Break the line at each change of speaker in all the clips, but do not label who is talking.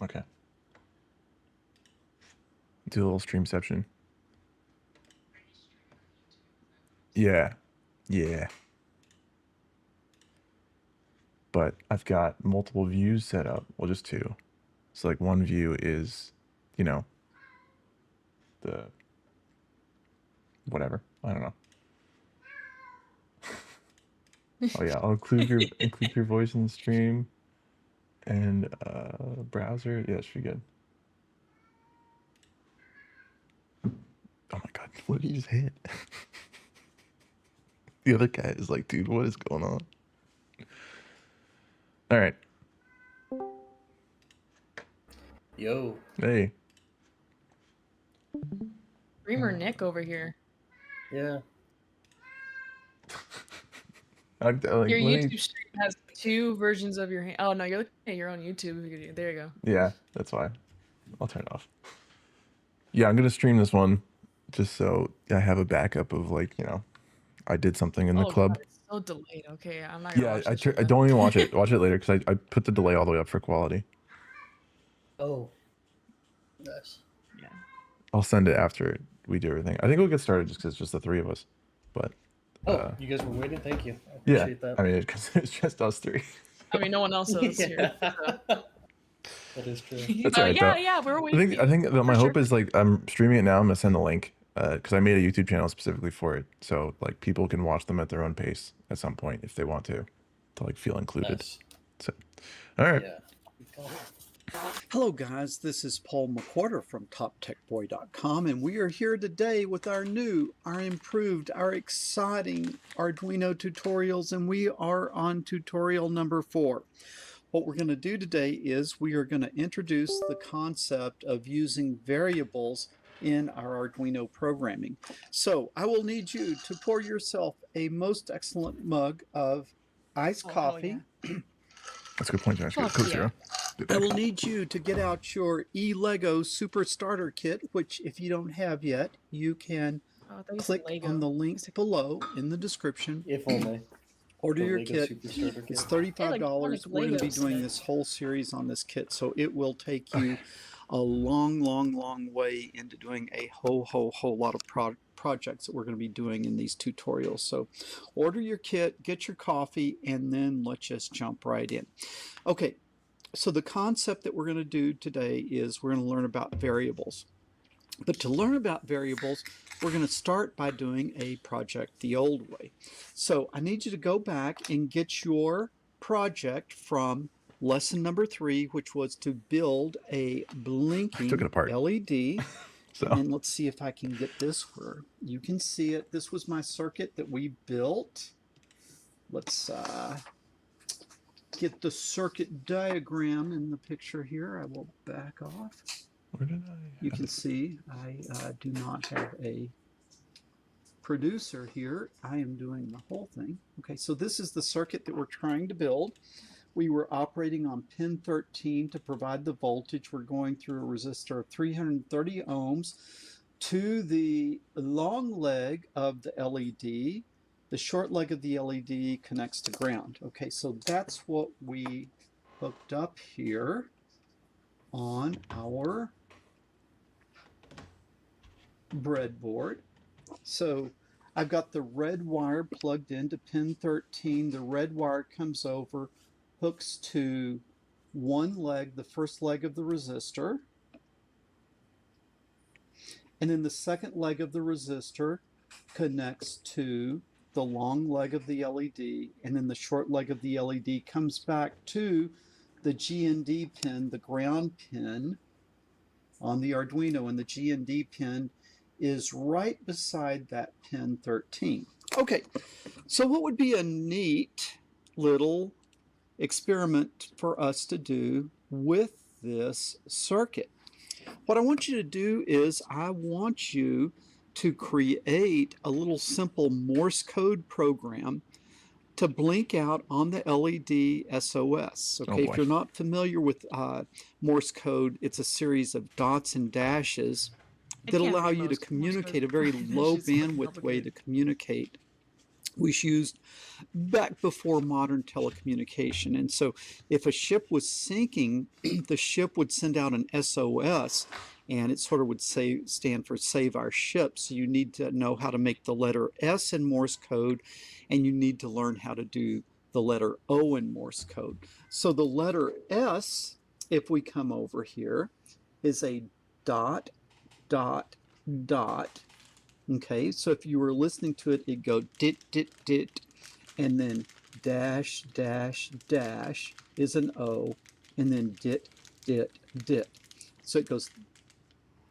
Okay. Do a little streamception. Yeah. Yeah. But I've got multiple views set up. Well, just two. So like one view is, you know, the whatever. I don't know. Oh yeah, I'll include your voice in the stream and browser. Yeah, it should be good. Oh my god, what did he just hit? The other guy is like, dude, what is going on? All right.
Yo.
Hey.
Streamer Nick over here.
Yeah.
Like,
Your
let
YouTube
me...
stream has 2 versions of your hand. Oh no, you're looking at your own YouTube video. There you go.
Yeah, that's why. I'll turn it off. Yeah, I'm gonna stream this one just so I have a backup of like, you know, I did something in the club.
God, it's so delayed. Okay, I'm not gonna watch this shit
I
then.
don't even watch it. Watch it later because I put the delay all the way up for quality.
Oh. Nice.
Yeah.
I'll send it after we do everything. I think we'll get started just because it's just the three of us. But
you guys were waiting? Thank you. I
yeah,
appreciate that.
I mean, because it's just us three.
I mean, no one else is here. So.
That is true.
That's all right,
yeah, we're waiting.
I think that my hope is like I'm streaming it now. I'm gonna send the link because I made a YouTube channel specifically for it, so like people can watch them at their own pace at some point if they want to like feel included.
Nice.
So, all right.
Yeah.
Hello guys, this is Paul McWhorter from TopTechBoy.com, and we are here today with our new, our improved, our exciting Arduino tutorials, and we are on tutorial number 4. What we're going to do today is we are going to introduce the concept of using variables in our Arduino programming. So I will need you to pour yourself a most excellent mug of iced coffee.
Yeah.
That's a good point, Josh. Cool, Zero.
I will need you to get out your eLego Super Starter Kit, which if you don't have yet, you can click on the link below in the description.
If only.
Order your kit. It's $35. We're going to be doing this whole series on this kit, so it will take you a long way into doing a whole lot of projects that we're going to be doing in these tutorials. So order your kit, get your coffee, and then let's just jump right in. Okay, so the concept that we're going to do today is we're going to learn about variables. But to learn about variables, we're going to start by doing a project the old way. So I need you to go back and get your project from lesson number 3, which was to build a blinking LED. So. And let's see if I can get this where you can see it. This was my circuit that we built. Let's get the circuit diagram in the picture here. I will back off.
Where did I?
You can see I do not have a producer here. I am doing the whole thing. Okay, so this is the circuit that we're trying to build. We were operating on pin 13 to provide the voltage. We're going through a resistor of 330 ohms to the long leg of the LED. The short leg of the LED connects to ground. Okay, so that's what we hooked up here on our breadboard. So I've got the red wire plugged into pin 13. The red wire comes over, hooks to one leg, the first leg of the resistor. And then the second leg of the resistor connects to the long leg of the LED. And then the short leg of the LED comes back to the GND pin, the ground pin on the Arduino. And the GND pin is right beside that pin 13. Okay, so what would be a neat little experiment for us to do with this circuit? What I want you to do is I want you to create a little simple Morse code program to blink out on the LED SOS. Okay, if you're not familiar with Morse code, it's a series of dots and dashes that allow you to communicate, a very low bandwidth way to communicate was used back before modern telecommunication. And so if a ship was sinking, the ship would send out an SOS, and it sort of would stand for Save Our Ship. So you need to know how to make the letter S in Morse code, and you need to learn how to do the letter O in Morse code. So the letter S, if we come over here, is a dot, dot, dot. Okay, so if you were listening to it, it'd go dit, dit, dit, and then dash, dash, dash is an O, and then dit, dit, dit. So it goes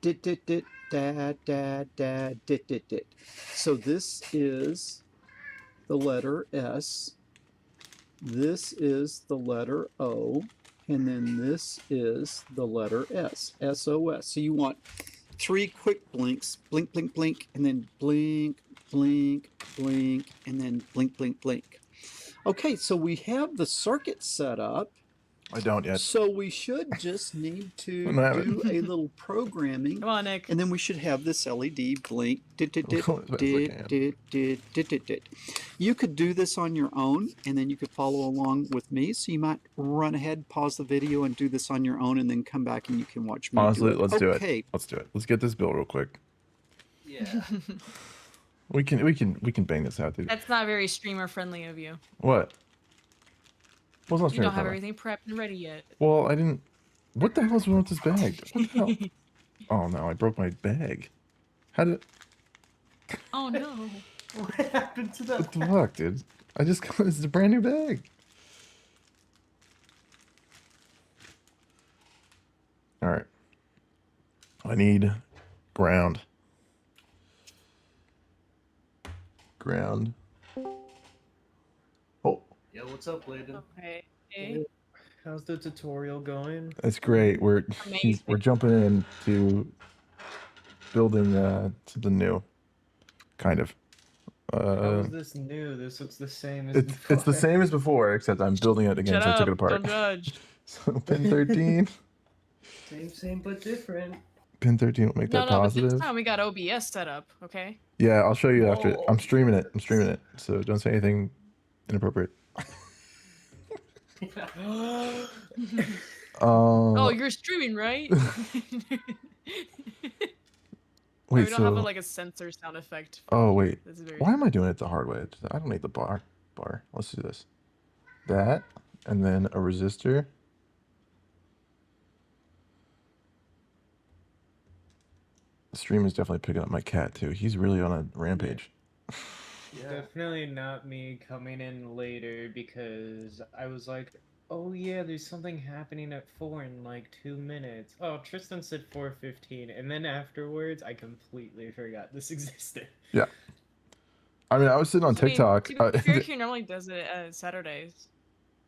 dit, dit, dit, da, da, da, dit, dit, dit. So this is the letter S, this is the letter O, and then this is the letter S, SOS. So you want 3 quick blinks, blink, blink, blink, and then blink, blink, blink, and then blink, blink, blink. Okay, so we have the circuit set up.
I don't yet.
So we should just need to do a little programming.
Come on, Nick.
And then we should have this LED blink. Dit, dit, dit, dit, dit, dit, dit, dit, dit. You could do this on your own, and then you could follow along with me. So you might run ahead, pause the video, and do this on your own, and then come back and you can watch me.
Honestly,
do it.
let's do it. Let's do it. Let's get this built real quick.
Yeah.
We can bang this out, dude.
That's not very streamer friendly of you.
What? What's not
You don't have
friendly?
everything prepped and ready yet.
Well, I didn't. What the hell's wrong with this bag? What the hell? Oh no, I broke my bag. How did?
Oh no.
What happened to that?
What the fuck, dude? I just got this is a brand new bag. All right. I need ground. Ground. Oh,
Yeah, what's up, Layden?
Okay.
How's the tutorial going?
that's great. We're
Amazing.
jumping into building something new, kind of.
How is this new? This looks the same as
It's the
before.
same as before, except I'm building it again,
Shut
so I
up.
took it apart.
Don't judge.
So pin 13.
Same, but different.
Pin 13 will make
No,
that
no, but
positive.
this time we got OBS set up, okay?
Yeah, I'll show you after.
Oh.
I'm streaming it. So don't say anything inappropriate.
Oh, you're streaming, right?
Wait,
we don't
so
have like a sensor sound effect.
oh wait,
This is very
why am I doing it the hard way? I don't need the bar. Let's do this. That, and then a resistor. The stream is definitely picking up my cat too. He's really on a rampage.
Yeah.
Definitely not me coming in later because I was like, oh yeah, there's something happening at 4 in like 2 minutes. Oh, Tristan said 4:15, and then afterwards I completely forgot this existed.
Yeah. I mean, I was sitting on
I mean,
TikTok.
Here normally does it Saturdays.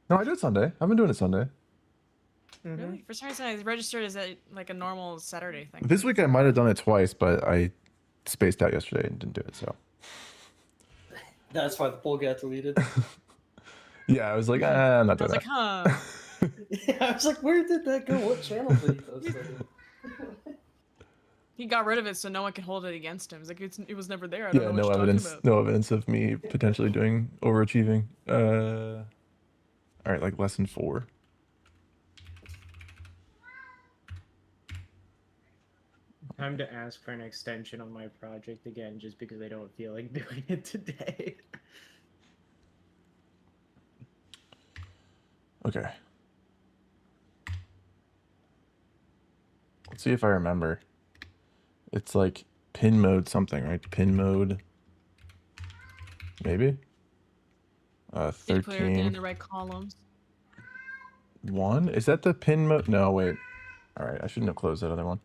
No, I do it Sunday. I've been doing it Sunday.
Mhm.
Really? For some reason, I registered as like a normal Saturday thing.
This week I might have done it twice, but I spaced out yesterday and didn't do it. So
That's why the poll got deleted.
yeah, I was like, I'm not
I was
doing
like,
that.
huh.
Yeah, I was like, where did that go? What channel did he post that in?
He got rid of it so no one can hold it against him. It's like it was never there. I don't
Yeah,
know
no
what you're
evidence.
talking about.
No evidence of me potentially doing overachieving. All right, like lesson 4.
Time to ask for an extension on my project again just because I don't feel like doing it today.
Okay. Let's see if I remember. It's like pin mode something, right? Pin mode. Maybe.
Did you put everything in
13.
the right columns?
1? Is that the pin mode? No, wait. All right, I shouldn't have closed that other one.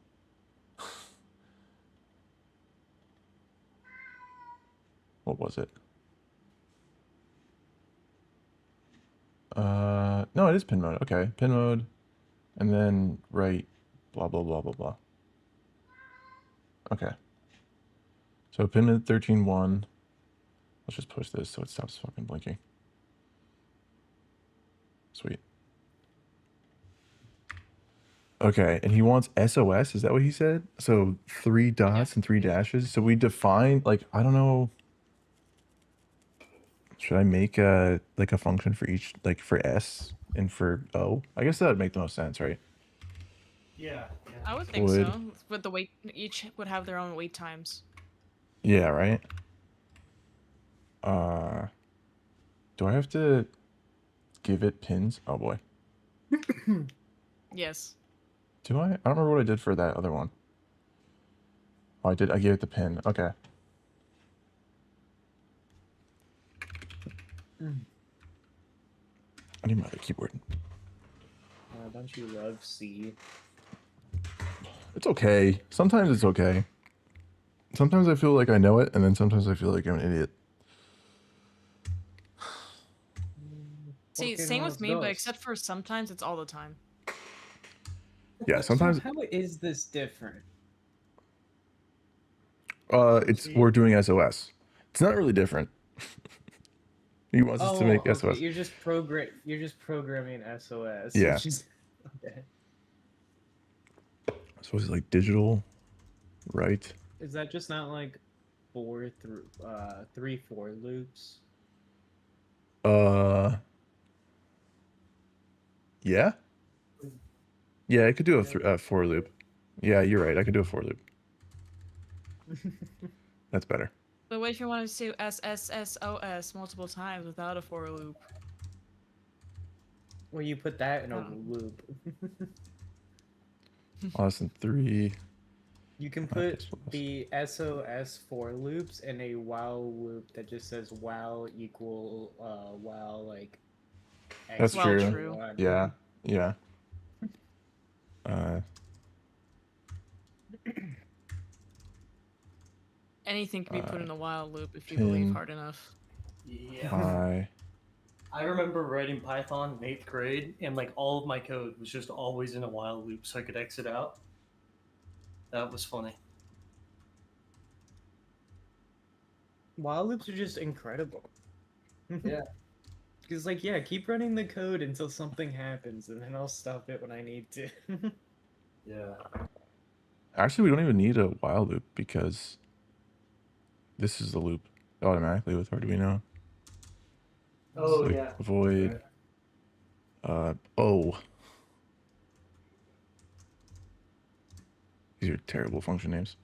What was it? No, it is pin mode. Okay, pin mode, and then right, blah blah blah blah blah. Okay. So pin mode 13.1. Let's just push this so it stops fucking blinking. Sweet. Okay, and he wants SOS. Is that what he said? So 3 dots and 3 dashes. So we define, like, I don't know. Should I make like a function for each, like for S and for O? I guess that would make the most sense, right?
Yeah.
I would think
Would.
so. But the wait, each would have their own wait times.
Yeah, right. Do I have to give it pins? Oh boy.
Yes.
Do I? I don't remember what I did for that other one. Oh, I did. I gave it the pin. Okay. I need my other keyboard.
Don't you love C?
It's okay. Sometimes it's okay. Sometimes I feel like I know it, and then sometimes I feel like I'm an idiot.
See,
Okay,
same
no,
with me,
dos.
but except for sometimes it's all the time.
Yeah, sometimes
So how is this different?
we're doing SOS. It's not really different. He wants us to make
okay.
SOS.
You're just programming SOS.
Yeah.
Which is, okay.
So it's like digital, right?
Is that just not like 3 for loops?
Yeah. Yeah, I could do a for loop. Yeah, you're right. I could do a for loop. That's better.
But what if you wanted to do SSSOS multiple times without a for loop?
Well, you put that in a loop.
Less than 3.
You can put the SOS for loops in a while loop that just says while equal while like.
That's
Well,
true.
true.
Yeah. Yeah.
Anything can be put in a while loop if you
pin.
believe hard enough.
Yeah. I remember writing Python in 8th grade, and like all of my code was just always in a while loop, so I could exit out. That was funny.
While loops are just incredible.
Yeah.
Because like yeah, keep running the code until something happens, and then I'll stop it when I need to.
Yeah.
Actually, we don't even need a while loop because this is the loop automatically with Arduino.
Oh,
like
yeah.
Void. Oh. These are terrible function names.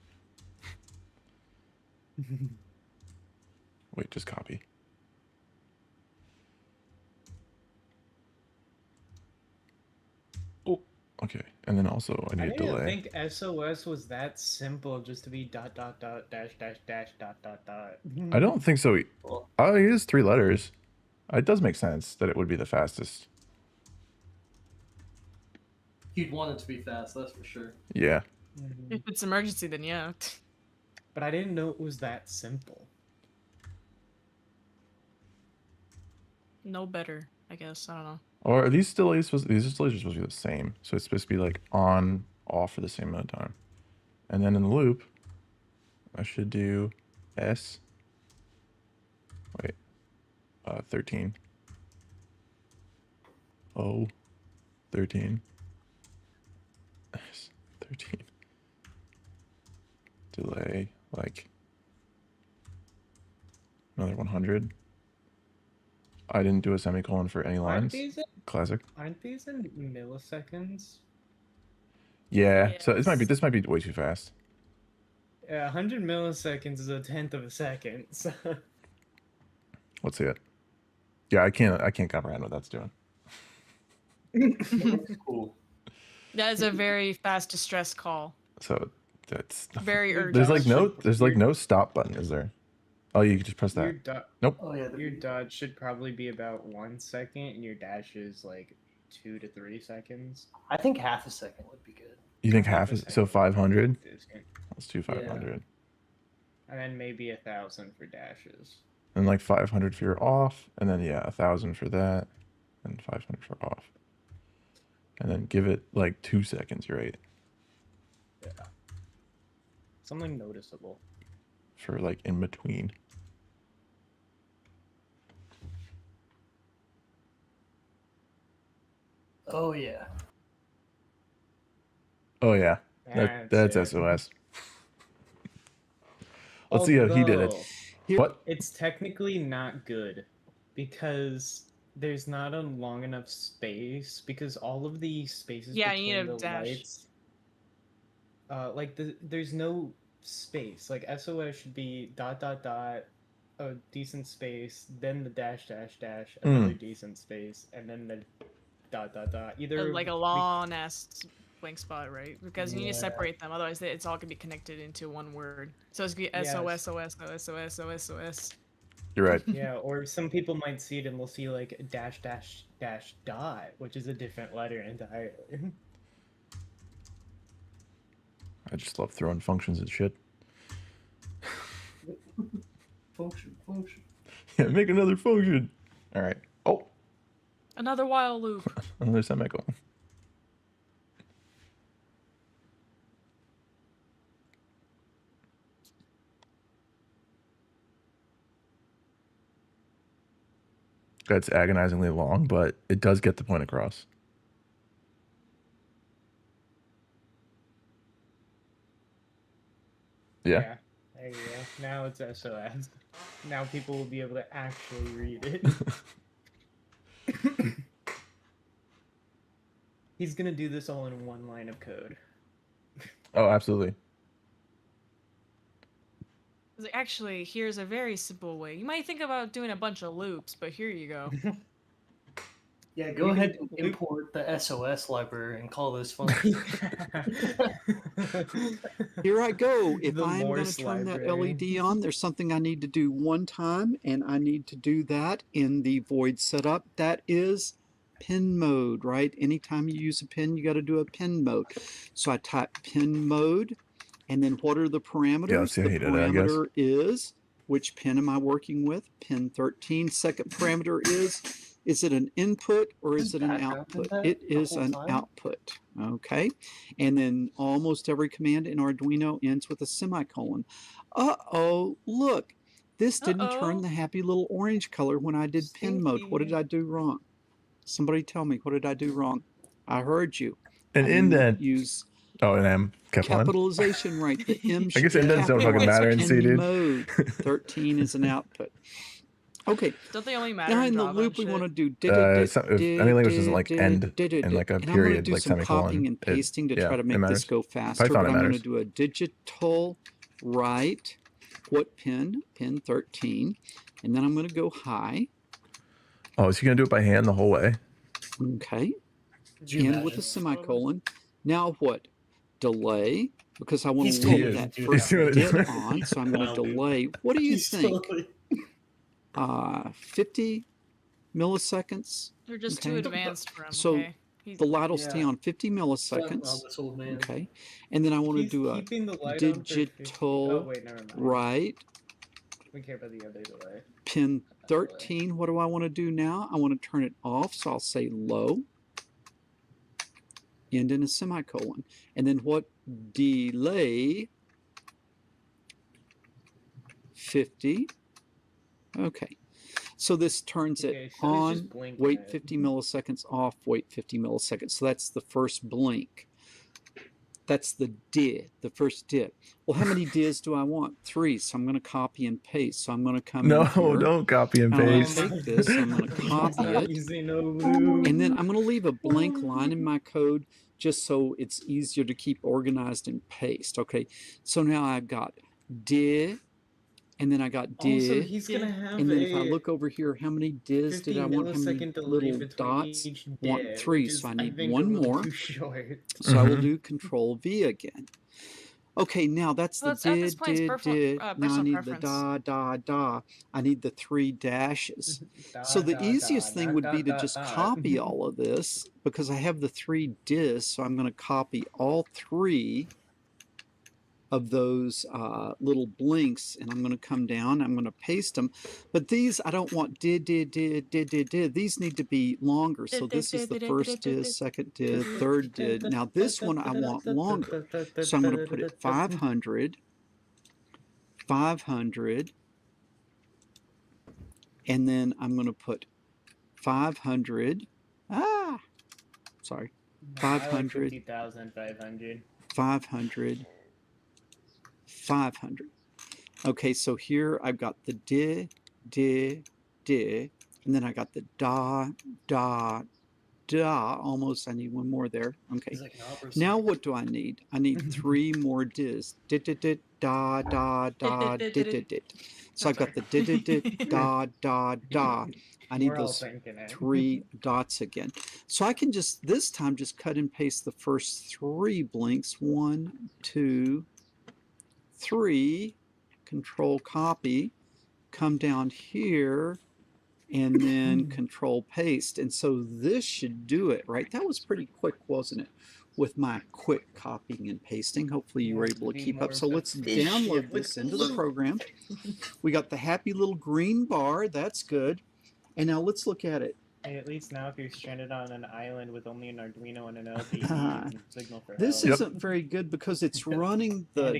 Wait, just copy. Oh, okay. And then also I
I
need a
didn't
delay.
think SOS was that simple, just to be dot dot dot dash dash dash dot dot dot.
I don't think so.
Well,
Oh, it is 3 letters. It does make sense that it would be the fastest.
you'd want it to be fast, that's for sure.
Yeah.
If it's emergency, then yeah.
But I didn't know it was that simple.
No better, I guess. I don't know.
Or are these delays supposed? These delays are supposed to be the same. So it's supposed to be like on, off for the same amount of time. And then in the loop, I should do S. Wait. 13. O. 13. S. 13. Delay like another 100. I didn't do a semicolon for any lines. Classic.
Aren't these in milliseconds?
Yeah. So this
Yes.
might be way too fast.
Yeah, 100 milliseconds is a tenth of a second. So.
Let's see it. Yeah, I can't comprehend what that's doing.
Cool.
That is a very fast distress call.
So that's
Very urgent.
there's like no stop button, is there? Oh, you can just press
Your,
that. Nope.
Oh, yeah.
your dot should probably be about 1 second, and your dash is like 2 to 3 seconds.
I think half a second would be good.
You think half is so 500?
Is good.
Let's do 500.
And then maybe 1,000 for dashes.
And like 500 for your off, and then yeah, 1,000 for that, and 500 for off. And then give it like 2 seconds, right?
Yeah. Something noticeable.
For like in between.
Oh, yeah.
Oh yeah. That's
it.
SOS. Let's see how he did it.
Although,
What?
It's technically not good. because there's not a long enough space, because all of the spaces
Yeah, you need
between
a
the
dash.
lights, like there's no space. Like SOS should be dot dot dot, a decent space, then the dash dash dash, another decent space, and then the dot dot dot. Either
Like a long ass blank spot, right? Because you need to separate them, otherwise it's all can be connected into one word. So it's gonna be SOS, OS, OS, OS, OS, OS.
You're right.
Yeah, or some people might see it and they'll see like dash dash dash dot, which is a different letter entirely.
I just love throwing functions at shit.
Function.
Yeah, make another function. All right. Oh,
Another while loop.
another semicolon. That's agonizingly long, but it does get the point across. Yeah.
There you go. Now it's SOS. Now people will be able to actually read it. He's gonna do this all in one line of code.
Oh, absolutely.
Actually, here's a very simple way. You might think about doing a bunch of loops, but here you go.
Yeah, go ahead and import the SOS library and call this function.
Here I go. If
The
I'm going to
Morse
turn that
library.
LED on, there's something I need to do one time, and I need to do that in the void setup. That is pin mode, right? Anytime you use a pin, you got to do a pin mode. So I type pin mode, and then what are the parameters?
Yeah, let's see how
the
you did it, I guess.
parameter is, which pin am I working with? Pin 13. Second parameter is it an input or is it an output? It is an output, okay? And then almost every command in Arduino ends with a semicolon. Uh-oh, look, this didn't turn the happy little orange color when I did pin mode. What did I do wrong? Somebody tell me, what did I do wrong? I heard you.
An indent.
Use
an M.
capitalization right. The M
I guess indents don't fucking matter in C, dude.
Mode. 13 is an output. Okay.
Don't they only matter
now
in
the
Java
loop, we
and
want to
shit?
do
any language doesn't like end in like a
and
period,
I'm do
like
some
semicolon.
copying and pasting to try to make this go faster.
Python,
but I'm going to do a digital write. What pin? Pin 13. And then I'm going to go high.
Oh, is he going to do it by hand the whole way?
Okay. End with a semicolon. Now what? Delay. Because I want to leave that first bit on, so I'm going to delay. What do you think? 50 milliseconds.
They're just too advanced for him.
So
okay?
the light will stay on 50 milliseconds. Okay. And then I want to do a digital write.
We care about the other delay.
Pin 13. What do I want to do now? I want to turn it off, so I'll say low. End in a semicolon. And then what? Delay 50. Okay. So this turns it on, wait 50 milliseconds, off, wait 50 milliseconds. So that's the first blink. That's the did, the first did. Well, how many dids do I want? 3. So I'm going to copy and paste. So I'm going to come in here.
Don't copy and paste.
I'm going to take this, I'm going to copy it. And then I'm going to leave a blank line in my code just so it's easier to keep organized and paste. Okay. So now I've got did. And then I got did.
Also, he's gonna have
and then if I look over here, how many dids did I want? How many little dots? Want 3, so I need one more. So I will do Control V again. Okay, now that's the did. Now I need the da. I need the 3 dashes. So the easiest thing would be to just copy all of this because I have the 3 dids. So I'm going to copy all 3 of those little blinks, and I'm going to come down, I'm going to paste them, but these I don't want did, these need to be longer, so this is the first did, second did, third did. Now this one I want longer, so I'm going to put it 500, 500, and then I'm going to put 500, 500, 500, 500. Okay, so here I've got the did, and then I got the da, da, da. Almost, I need one more there. Okay.
Like
now what do I need? I need 3 more dis. Dit, dit, dit, da, da, da, dit, dit, dit. So I've got the dit, dit, dit, da, da, da. I need those 3 dots again. So I can just, this time, just cut and paste the first 3 blinks. 1, 2, 3. Control copy. Come down here and then control paste. And so this should do it, right? That was pretty quick, wasn't it? With my quick copying and pasting. Hopefully you were able to keep up. So let's download this into the program. We got the happy little green bar. That's good. And now let's look at it.
Hey, at least now if you're stranded on an island with only an Arduino and an LPD, you can signal for
this
help.
isn't very good because it's running the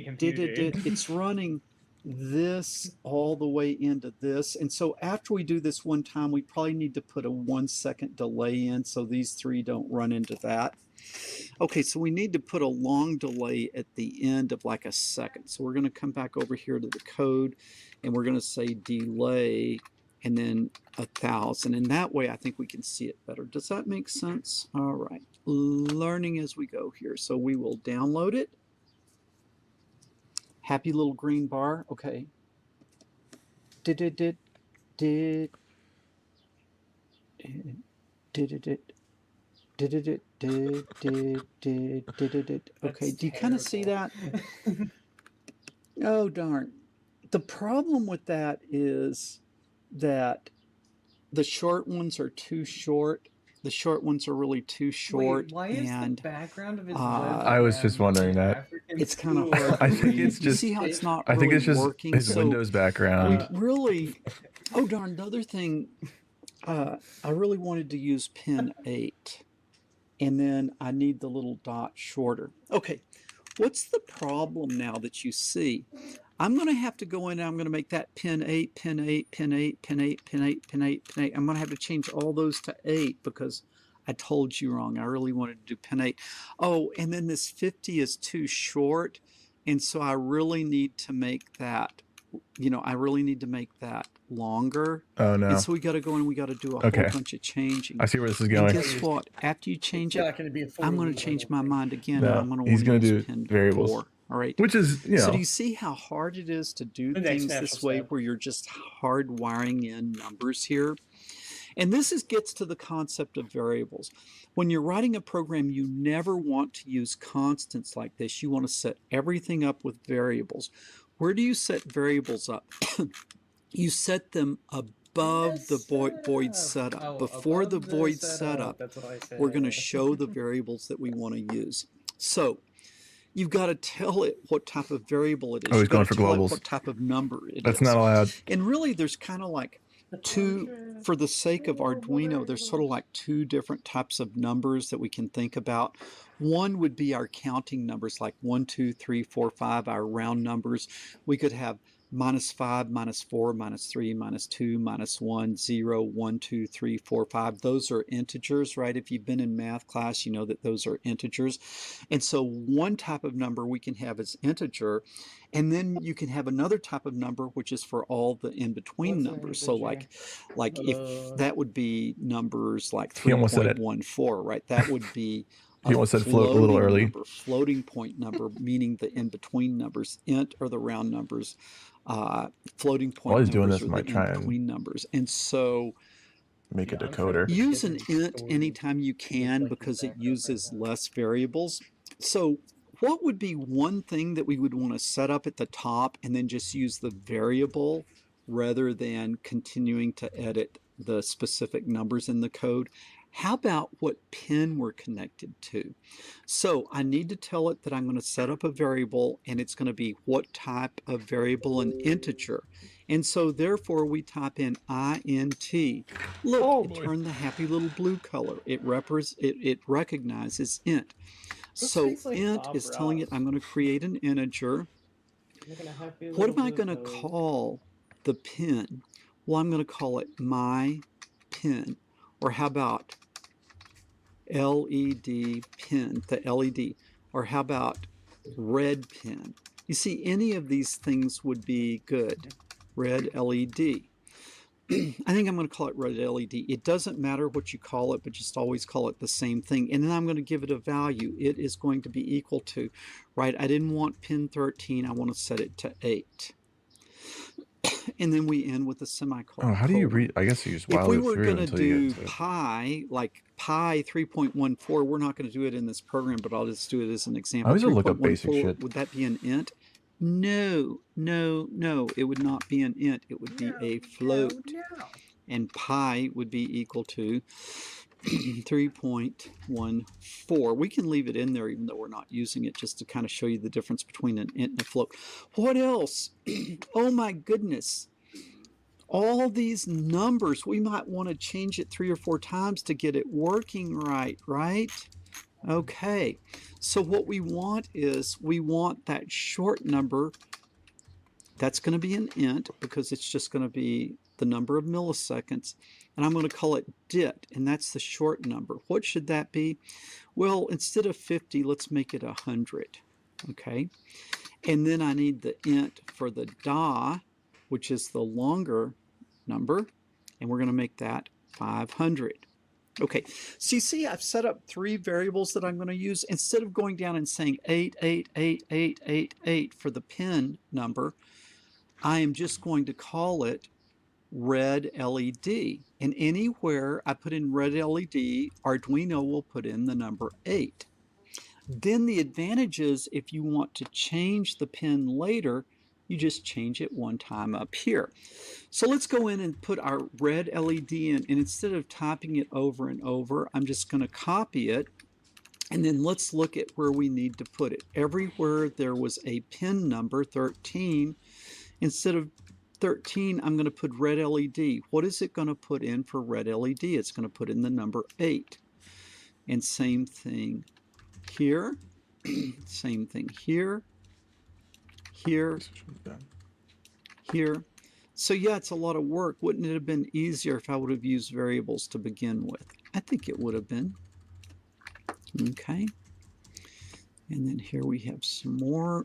it's running this all the way into this. And so after we do this one time, we probably need to put a 1-second delay in so these 3 don't run into that. Okay, so we need to put a long delay at the end of like a second. So we're going to come back over here to the code and we're going to say delay and then 1,000. And that way I think we can see it better. Does that make sense? All right, learning as we go here. So we will download it. Happy little green bar. Okay. Did. Okay, do you kind of see that? Oh, darn. The problem with that is that the short ones are too short. The short ones are really too short.
Wait, why is
and
the background of his
I was just wondering that.
It's kind of hard.
I think it's just.
You see how it's not
I think
really
it's just
working?
his
So
Windows background.
we really, oh darn, another thing, I really wanted to use pin 8. And then I need the little dot shorter. Okay, what's the problem now that you see? I'm going to have to go in and I'm going to make that pin 8, pin 8, pin 8, pin 8, pin 8, pin 8, pin 8. I'm going to have to change all those to 8 because I told you wrong. I really wanted to do pin 8. Oh, and then this 50 is too short. And so I really need to make that, I really need to make that longer.
Oh, no.
And so we got to go and we got to do a whole bunch of changing.
I see where this is
And
going.
guess what? After you change it, I'm going to change my mind again.
No,
and I'm going to
he's
want to
gonna
use
do
pin
variables.
4. All right.
Which is,
So do you see how hard it is to do things this way where you're just hard wiring in numbers here? And this gets to the concept of variables. When you're writing a program, you never want to use constants like this. You want to set everything up with variables. Where do you set variables up? You set them above the void setup.
Oh,
Before the
above
void
setup,
setup,
that's what I said.
we're going to show the variables that we want to use. So you've got to tell it what type of variable it is.
Oh, he's
You've got
going
to
for
tell it
globals.
what type of number it is.
That's not allowed.
And really, there's kind of like for the sake of Arduino, there's sort of like 2 different types of numbers that we can think about. One would be our counting numbers, like 1, 2, 3, 4, 5, our round numbers. We could have -5, -4, -3, -2, -1, 0, 1, 2, 3, 4, 5. Those are integers, right? If you've been in math class, you know that those are integers. And so one type of number we can have is integer. And then you can have another type of number, which is for all the in-between numbers. So like if that would be numbers like 3.14, right? That would be
He almost said float a little early.
Floating point number, meaning the in-between numbers. Int are the round numbers. Floating point
While he's doing
numbers
this,
are
might
the
try and
in-between numbers. And so
make a decoder.
use an int anytime you can because it uses less variables. So what would be one thing that we would want to set up at the top and then just use the variable rather than continuing to edit the specific numbers in the code? How about what pin we're connected to? So I need to tell it that I'm going to set up a variable and it's going to be what type of variable, an integer. And so therefore we type in int. Look, it turned the happy little blue color. It recognizes int. So int is telling it I'm going to create an integer. What am I going to call the pin? Well, I'm going to call it my pin. Or how about LED pin, the LED? Or how about red pin? You see, any of these things would be good. Red LED. I think I'm going to call it red LED. It doesn't matter what you call it, but just always call it the same thing. And then I'm going to give it a value. It is going to be equal to, right? I didn't want pin 13. I want to set it to 8. And then we end with a semicolon.
Oh, how do you read? I guess you just
If
while
we
loop
were
through
going to
until you
do
get to
pi, like pi 3.14, we're not going to do it in this program, but I'll just do it as an example.
I always look up basic
3.14,
shit.
would that be an int? No, no, no. It would not be an int. It would be a float.
No.
And pi would be equal to 3.14. We can leave it in there even though we're not using it, just to kind of show you the difference between an int and a float. What else? Oh my goodness. All these numbers, we might want to change it 3 or 4 times to get it working right, right? Okay, so what we want is we want that short number. That's going to be an int because it's just going to be the number of milliseconds, and I'm going to call it dit, and that's the short number. What should that be? Well, instead of 50, let's make it 100. Okay, and then I need the int for the da, which is the longer number, and we're going to make that 500. Okay, so you see I've set up 3 variables that I'm going to use. Instead of going down and saying 8888888 for the pin number, I am just going to call it red LED. And anywhere I put in red LED, Arduino will put in the number 8. Then the advantage is if you want to change the pin later, you just change it one time up here. So let's go in and put our red LED in, and instead of typing it over and over, I'm just going to copy it, and then let's look at where we need to put it. Everywhere there was a pin number 13, instead of 13, I'm going to put red LED. What is it going to put in for red LED? It's going to put in the number 8. And same thing here, same thing here, here, here. So yeah, it's a lot of work. Wouldn't it have been easier if I would have used variables to begin with? I think it would have been. Okay. And then here we have some more.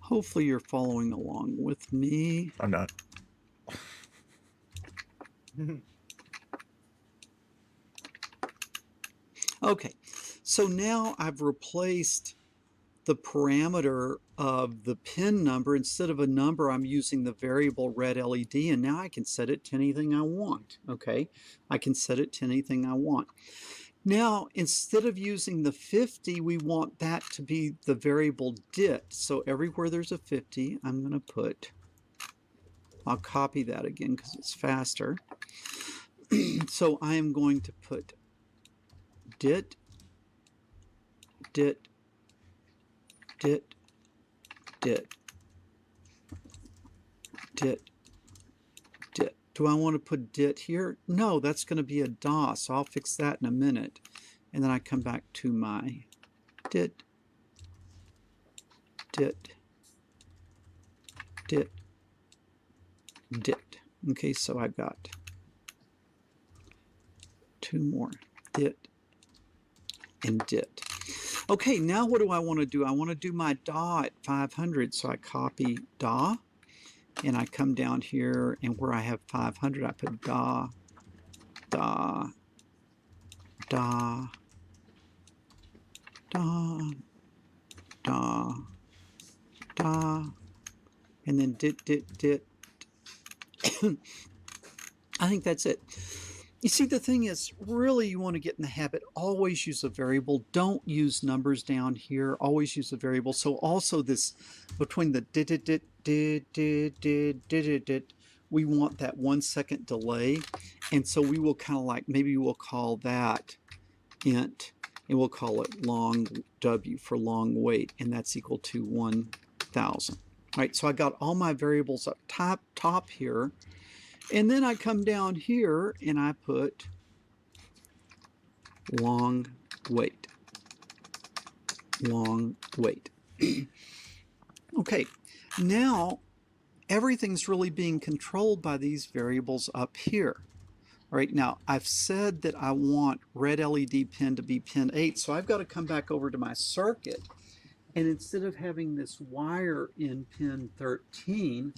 Hopefully you're following along with me.
I'm not.
Okay, so now I've replaced the parameter of the pin number. Instead of a number, I'm using the variable red LED, and now I can set it to anything I want. Okay, I can set it to anything I want. Now, instead of using the 50, we want that to be the variable dit. So everywhere there's a 50, I'm going to put, I'll copy that again because it's faster. So I am going to put dit, dit, dit, dit, dit, dit. Do I want to put dit here? No, that's going to be a DA, so I'll fix that in a minute. And then I come back to my dit, dit, dit, dit. Okay, so I've got 2 more, dit and dit. Okay, now what do I want to do? I want to do my DA at 500, so I copy DA, and I come down here, and where I have 500, I put DA, DA, DA, DA, DA, DA, and then dit, dit, dit. I think that's it. You see, the thing is, really you want to get in the habit, always use a variable. Don't use numbers down here. Always use a variable. So also this, between the dit, dit, dit, dit, dit, dit, dit, dit, we want that 1 second delay. And so we will kind of like, maybe we'll call that int, and we'll call it long W for long wait, and that's equal to 1000. All right, so I got all my variables up top here. And then I come down here and I put long wait. Long wait. Okay, now everything's really being controlled by these variables up here. All right, now I've said that I want red LED pin to be pin 8, so I've got to come back over to my circuit, and instead of having this wire in pin 13,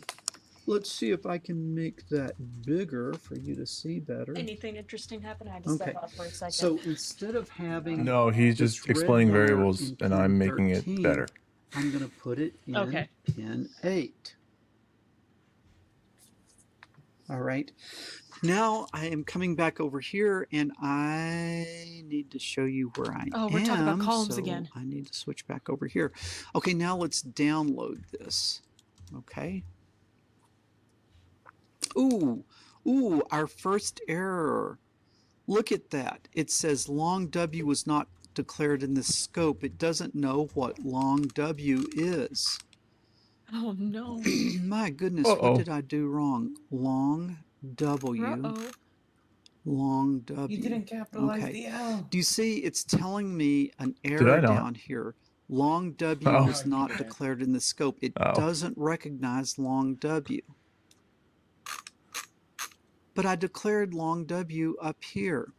let's see if I can make that bigger for you to see better.
Anything interesting happen? I had to step out for a second.
So instead of having
No, he's just explaining variables, and I'm making it better.
I'm going to put it in pin 8. All right. Now I am coming back over here, and I need to show you where I am.
Oh, we're talking about columns again.
I need to switch back over here. Okay, now let's download this. Okay. Ooh, our first error. Look at that. It says long W was not declared in the scope. It doesn't know what long W is.
Oh, no.
My goodness, what did I do wrong? Long W. Long W.
You didn't capitalize the L.
Do you see it's telling me an error down here? Long W was not declared in the scope. It doesn't recognize long W. But I declared long W up here.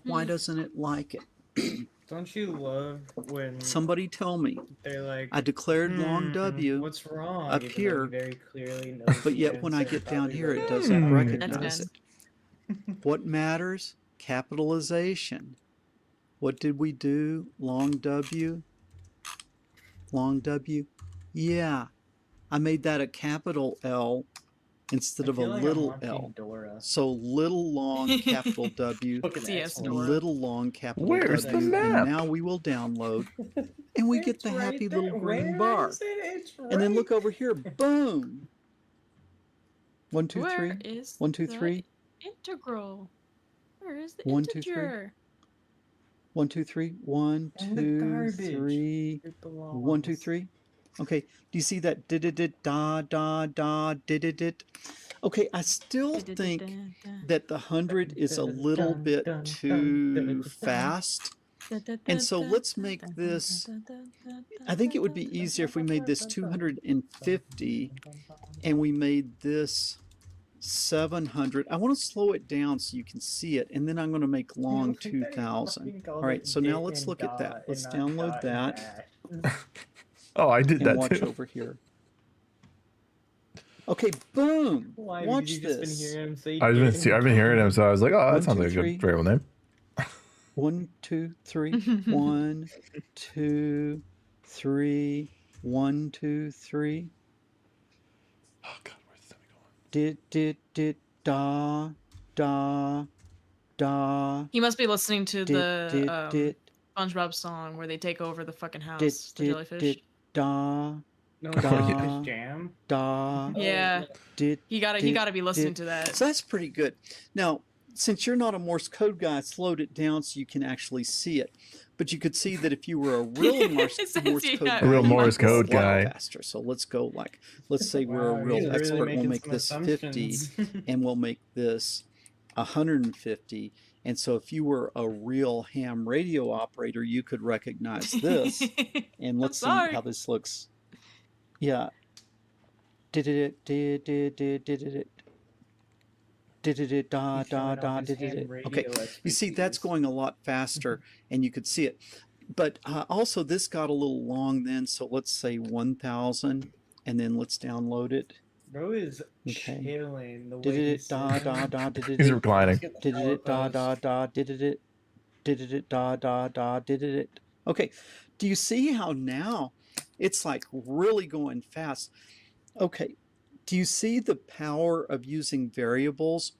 Why doesn't it like it?
Don't you love when
somebody tell me?
They're like,
I declared long W.
What's wrong?
Up here,
very clearly
but yet when I get down here, it doesn't recognize it. What matters? Capitalization. What did we do? Long W. Long W. Yeah, I made that a capital L instead of a little L. So little long capital W, little long capital W.
Where's the map?
And now we will download, and we get the happy little green bar. And then look over here, boom. 1, 2, 3. 1, 2, 3.
Integral. Where is the
1, 2, 3.
integer?
1, 2, 3. 1, 2, 3. 1, 2, 3. Okay, do you see that did? Okay, I still think that the 100 is a little bit too fast. And so let's make this, I think it would be easier if we made this 250 and we made this 700. I want to slow it down so you can see it, and then I'm going to make long 2000. All right, so now let's look at that. Let's download that.
Oh, I did that
watch
too.
Over here. Okay, boom. Watch this.
I've been hearing him, so I was like, oh, that sounds like a good variable name.
1, 2, 3. 1, 2, 3. 1, 2, 3.
Oh God, where's the semicolon?
Did da.
He must be listening to the SpongeBob song where they take over the fucking house. The jellyfish.
No, jellyfish jam.
Yeah. He gotta be listening to that.
So that's pretty good. Now, since you're not a Morse code guy, I slowed it down so you can actually see it. But you could see that if you were a real Morse code guy, faster. So let's go let's say we're a real expert. We'll make this 50, and we'll make this 150. And so if you were a real ham radio operator, you could recognize this. And let's see how this looks. Yeah. Did it. Okay, you see that's going a lot faster, and you could see it. But also this got a little long then, so let's say 1000, and then let's download it.
Bro is chilling.
Did it did it.
He's reclining.
Did it did it. Okay, do you see how now it's like really going fast? Okay, do you see the power of using variables?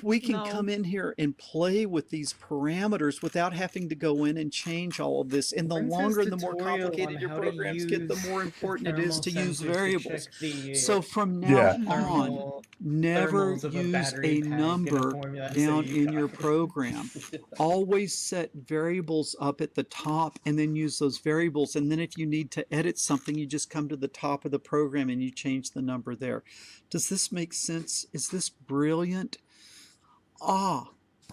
We can come in here and play with these parameters without having to go in and change all of this. And the longer and the more complicated your programs get, the more important it is to use variables. So from now on, never use a number down in your program. Always set variables up at the top and then use those variables. And then if you need to edit something, you just come to the top of the program and you change the number there. Does this make sense? Is this brilliant?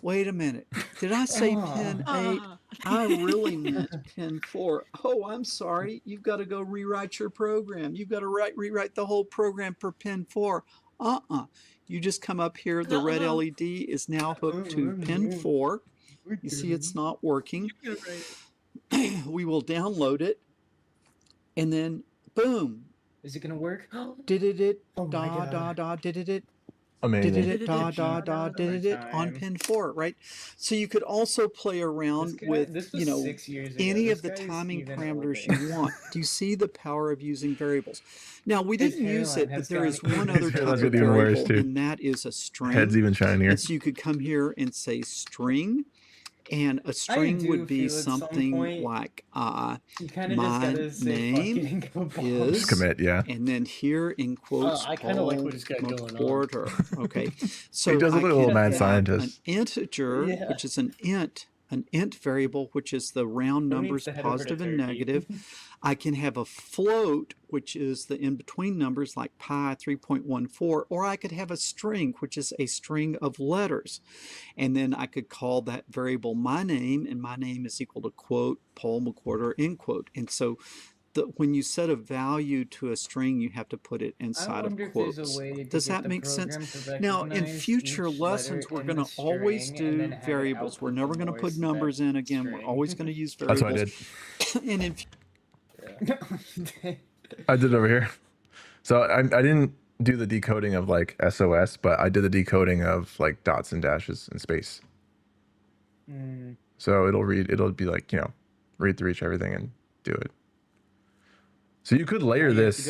Wait a minute. Did I say pin 8? I really meant pin 4. Oh, I'm sorry. You've got to go rewrite your program. You've got to rewrite the whole program for pin 4. You just come up here. The red LED is now hooked to pin 4. You see it's not working. We will download it. And then, boom.
Is it gonna work?
Did it?
Oh my God.
Did it?
Amazing.
Did it on pin 4, right? So you could also play around with,
this was 6 years ago.
any
This
of the
guy's
timing
even
parameters
older.
you want. Do you see the power of using variables? Now, we
His
didn't use it,
hairline
but
has
there is
gotten
one
even
other type
hairline's
of
getting worse,
variable,
too.
and that is a string.
Head's even shinier.
And so you could come here and say string, and a string would be something like my name is,
Just commit, yeah.
and then here in quotes,
I kind of like what he's got going
quarter. Okay, so
He does look like a little mad
an
scientist.
integer, which is an int variable, which is the round numbers, positive and negative. I can have a float, which is the in-between numbers like pi 3.14, or I could have a string, which is a string of letters. And then I could call that variable my name, and my name is equal to quote, Paul McWhorter, end quote. And so when you set a value to a string, you have to put it inside of quotes. Does that make sense? Now, in future lessons, we're going to always do variables. We're never going to put numbers in again. We're always going to use variables.
That's what I did.
And in
I did it over here. So I didn't do the decoding of like SOS, but I did the decoding of like dots and dashes and space. So it'll be like, read through each everything and do it. So you could layer this.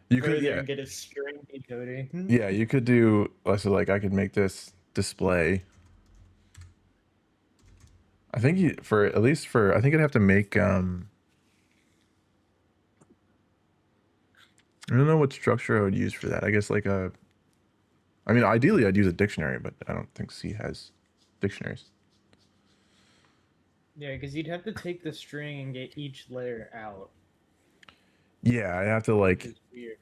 You could get a string decoding.
Yeah, you could do, so like I could make this display. I think I think I'd have to make, I don't know what structure I would use for that. I guess ideally I'd use a dictionary, but I don't think C has dictionaries.
Yeah, because you'd have to take the string and get each letter out.
Yeah, I have to
It's weird.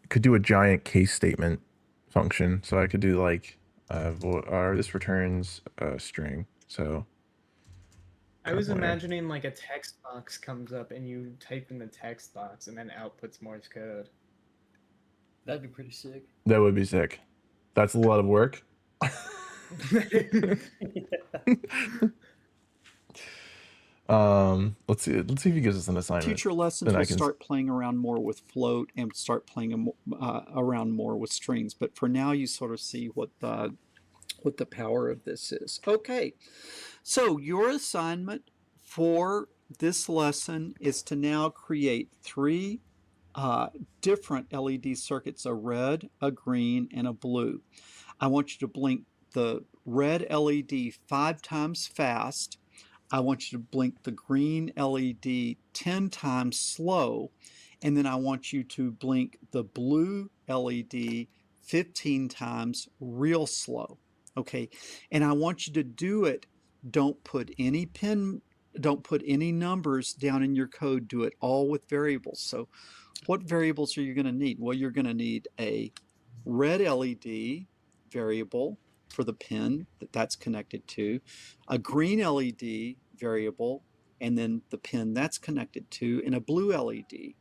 could do a giant case statement function. So I could do like, this returns a string. So
I was imagining like a text box comes up and you type in the text box and then outputs Morse code.
That'd be pretty sick.
That would be sick. That's a lot of work. Let's see if he gives us an assignment.
Future lessons will start playing around more with float and start playing around more with strings. But for now, you sort of see what the power of this is. Okay, so your assignment for this lesson is to now create 3 different LED circuits: a red, a green, and a blue. I want you to blink the red LED 5 times fast. I want you to blink the green LED 10 times slow, and then I want you to blink the blue LED 15 times real slow. Okay, and I want you to do it. Don't put any numbers down in your code. Do it all with variables. So what variables are you going to need? Well, you're going to need a red LED variable for the pin that's connected to, a green LED variable, and then the pin that's connected to, and a blue LED,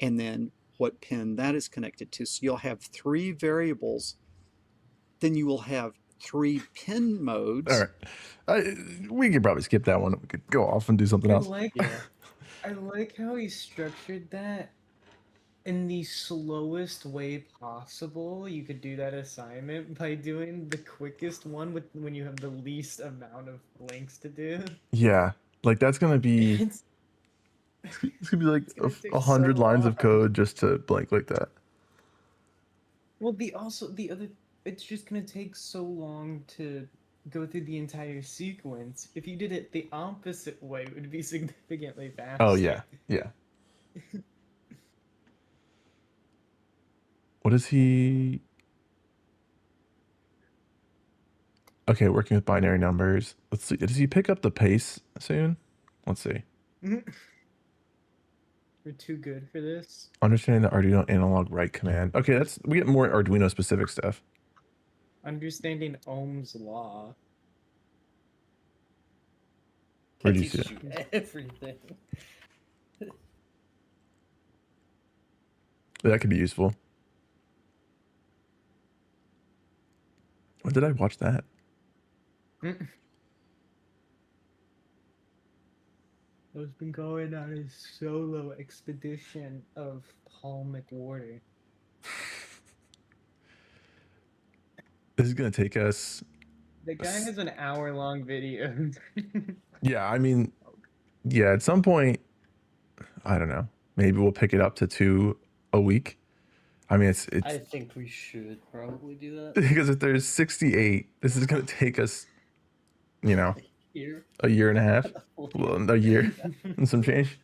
and then what pin that is connected to. So you'll have 3 variables. Then you will have 3 pin modes.
All right. We could probably skip that one. We could go off and do something else.
I like how he structured that in the slowest way possible. You could do that assignment by doing the quickest one when you have the least amount of blinks to do.
Yeah, like that's gonna be it's gonna be like 100 lines of code just to blank like that.
Well, it's just gonna take so long to go through the entire sequence. If you did it the opposite way, it would be significantly faster.
Oh yeah. What is he? Okay, working with binary numbers. Let's see. Does he pick up the pace soon? Let's see.
We're too good for this.
Understanding the Arduino analog write command. Okay, we get more Arduino specific stuff.
Understanding Ohm's law.
Where do you see it?
Everything.
That could be useful. When did I watch that?
I've been going on a solo expedition of Paul McWhorter.
This is gonna take us.
The guy has an hour-long video.
Yeah, I mean, yeah. At some point, I don't know. Maybe we'll pick it up to 2 a week. I mean, it's.
I think we should probably do that.
Because if there's 68, this is gonna take us, you know,
Here.
a year and a half, well, a year and some change.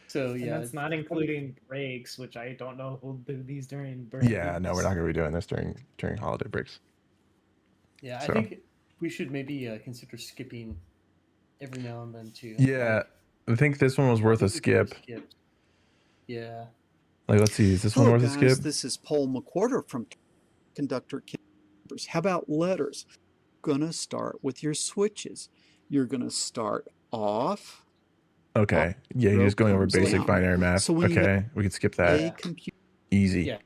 So yeah,
and that's not including breaks, which I don't know if we'll do these during breaks.
Yeah, no, we're not gonna be doing this during holiday breaks.
Yeah,
So.
I think we should maybe consider skipping every now and then too.
Yeah, I think this one was worth a skip.
Yeah.
Like, let's see, is this one worth a skip?
This is Paul McWhorter from Conductor Campers. How about letters? Gonna start with your switches. You're gonna start off.
Okay. Yeah, you're just going over basic binary math.
So
okay, we can skip that. Easy.
Yeah.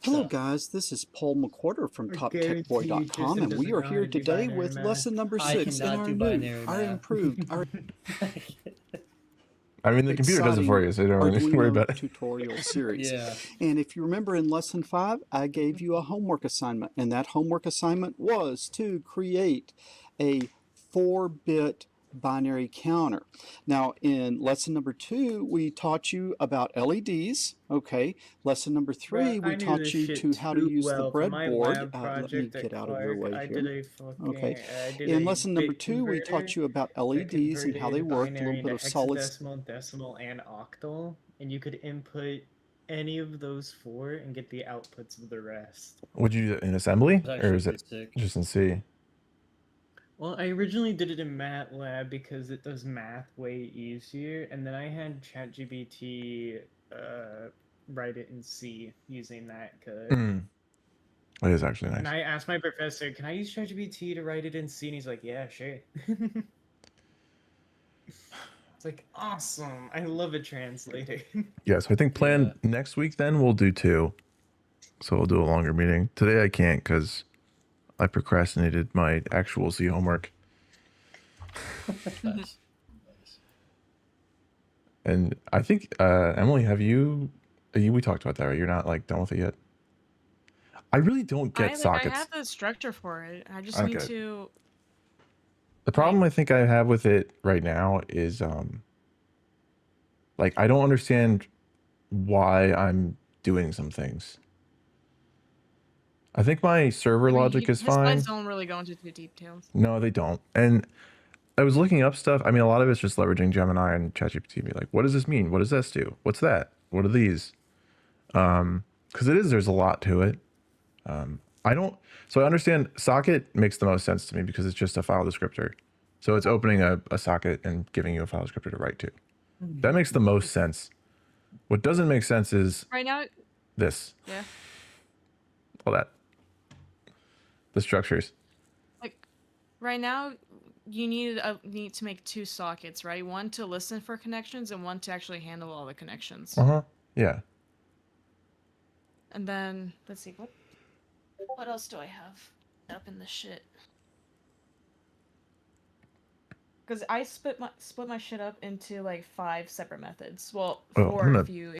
Hello guys, this is Paul McWhorter from TopTechBoy.com, and we are here today with lesson number 6 in our improved,
I mean, the computer does it for you, so you don't really need to worry about it.
Tutorial series. And if you remember in lesson 5, I gave you a homework assignment, and that homework assignment was to create a 4-bit binary counter. Now in lesson number 2 we taught you about LEDs. Okay, lesson number 3 we taught you to how to use the breadboard. Let me get out of your way here. Okay, in lesson number 2 we taught you about LEDs and how they worked, a little bit of solid
decimal and octal, and you could input any of those 4 and get the outputs of the rest.
Would you do it in assembly or is it just in C?
Well, I originally did it in MATLAB because it does math way easier, and then I had ChatGPT write it in C using that code.
It is actually nice.
And I asked my professor, can I use ChatGPT to write it in C? And he's like, yeah, sure. It's like, awesome. I love a translator.
Yeah, so I think next week then we'll do 2. So we'll do a longer meeting. Today I can't because I procrastinated my actual C homework.
Nice.
And I think, Emily, we talked about that, right? You're not like done with it yet? I really don't get sockets.
I have the structure for it. I just need to.
The problem I think I have with it right now is, like, I don't understand why I'm doing some things. I think my server logic is fine.
Slides don't really go into the details.
No, they don't. And I was looking up stuff. I mean, a lot of it's just leveraging Gemini and ChatGPT. Be like, what does this mean? What does this do? What's that? What are these? Because there's a lot to it. So I understand socket makes the most sense to me because it's just a file descriptor. So it's opening a socket and giving you a file descriptor to write to. That makes the most sense. What doesn't make sense is
right now.
This.
Yeah.
All that. The structures.
Like right now, you need to make 2 sockets, right? One to listen for connections and one to actually handle all the connections.
Yeah.
And then let's see what else do I have up in the shit? Because I split my shit up into like 5 separate methods. Well, 4 if you